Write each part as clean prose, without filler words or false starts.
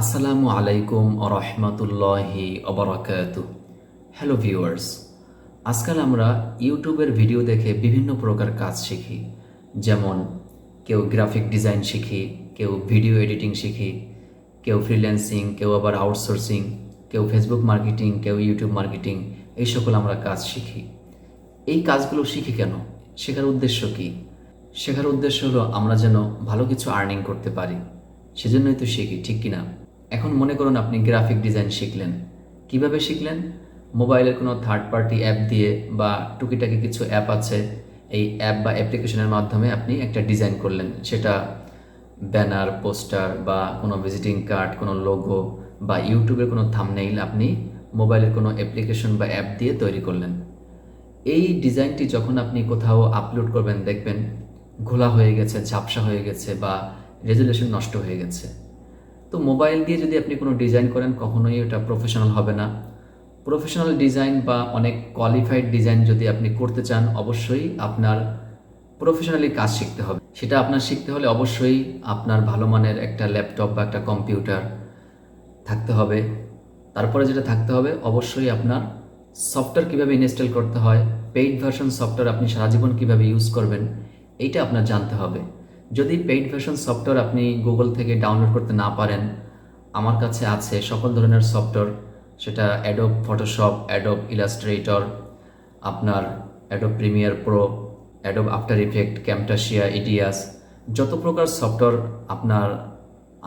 আসসালামু আলাইকুম আরহামাতুল্লাহি অবরাকাতুহ। Hello viewers, আজকাল আমরা ইউটিউবের ভিডিও দেখে বিভিন্ন প্রকার কাজ শিখি। যেমন কেউ গ্রাফিক ডিজাইন শিখি, কেউ ভিডিও এডিটিং শিখি, কেউ ফ্রিল্যান্সিং, কেউ আবার আউটসোর্সিং, কেউ ফেসবুক মার্কেটিং, কেউ ইউটিউব মার্কেটিং, এই সকল আমরা কাজ শিখি। এই কাজগুলো শিখি কেন? শেখার উদ্দেশ্য কি? শেখার উদ্দেশ্য হলো আমরা যেন ভালো কিছু আর্নিং করতে পারি, সেজন্যই তো শিখি, ঠিক কিনা? এখন মনে করুন আপনি গ্রাফিক ডিজাইন শিখলেন। কিভাবে শিখলেন? মোবাইলের কোনো থার্ড পার্টি অ্যাপ দিয়ে বা টুকিটাকি কিছু অ্যাপ আছে, এই অ্যাপ বা অ্যাপ্লিকেশনের মাধ্যমে আপনি একটা ডিজাইন করলেন। সেটা ব্যানার, পোস্টার বা কোনো ভিজিটিং কার্ড, কোনো লোগো বা ইউটিউবের কোনো থাম্বনেইল আপনি মোবাইলের কোনো অ্যাপ্লিকেশন বা অ্যাপ দিয়ে তৈরি করলেন। এই ডিজাইনটি যখন আপনি কোথাও আপলোড করবেন, দেখবেন ঘোলা হয়ে গেছে, ঝাপসা হয়ে গেছে বা রেজুলেশন নষ্ট হয়ে গেছে। তো মোবাইল দিয়ে যদি আপনি কোনো ডিজাইন করেন, কখনোই ওটা প্রফেশনাল হবে না। প্রফেশনাল ডিজাইন বা অনেক কোয়ালিফাইড ডিজাইন যদি আপনি করতে চান, অবশ্যই আপনার প্রফেশনালি কাজ শিখতে হবে। সেটা আপনার শিখতে হলে অবশ্যই আপনার ভালো মানের একটা ল্যাপটপ বা একটা কম্পিউটার থাকতে হবে। তারপরে যেটা থাকতে হবে, অবশ্যই আপনার সফটওয়্যার কীভাবে ইনস্টল করতে হয়, পেইড ভার্সন সফটওয়্যার আপনি সারা জীবন কীভাবে ইউজ করবেন, এইটা আপনার জানতে হবে। যদি পেইড ভার্সন সফটওয়্যার আপনি গুগল থেকে ডাউনলোড করতে না পারেন, আমার কাছে আছে সকল ধরনের সফটওয়্যার। সেটা অ্যাডোব ফটোশপ, অ্যাডোব ইলাস্ট্রেটর, আপনার Adobe Premiere Pro, Adobe After Effect, Camtasia, Edius, যত প্রকার সফটওয়্যার আপনার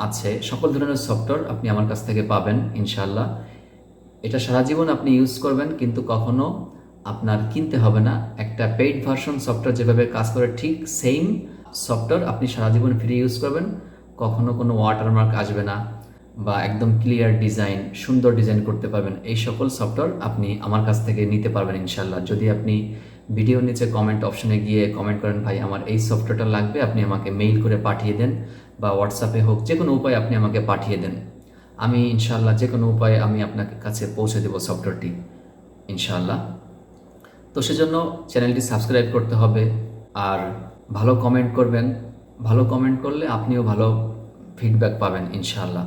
আছে, সকল ধরনের সফটওয়্যার আপনি আমার কাছ থেকে পাবেন ইনশাআল্লাহ। এটা সারা জীবন আপনি ইউজ করবেন, কিন্তু কখনো আপনার কিনতে হবে না। একটা পেইড ভার্সন সফটওয়্যার যেভাবে কাজ করে, ঠিক সেম সফটওয়্যার আপনি সারা জীবন ফ্রি ইউজ করবেন। কখনো কোনো ওয়াটারমার্ক আসবে না বা একদম ক্লিয়ার ডিজাইন, সুন্দর ডিজাইন করতে পারবেন। এই সকল সফটওয়্যার আপনি আমার কাছ থেকে নিতে পারবেন ইনশাআল্লাহ। যদি আপনি ভিডিওর নিচে কমেন্ট অপশনে গিয়ে কমেন্ট করেন, ভাই আমার এই সফটওয়্যারটা লাগবে, আপনি আমাকে মেইল করে পাঠিয়ে দেন বা হোয়াটসঅ্যাপে হোক, যে কোনো উপায়ে আপনি আমাকে পাঠিয়ে দেন। আমি ইনশাআল্লাহ যে কোনো উপায়ে আমি আপনার কাছে পৌঁছে দেব সফটওয়্যারটি ইনশাআল্লাহ। তো সেজন্য চ্যানেলটি সাবস্ক্রাইব করতে হবে আর ভালো কমেন্ট করবেন। ভালো কমেন্ট করলে আপনিও ভালো ফিডব্যাক পাবেন ইনশাআল্লাহ।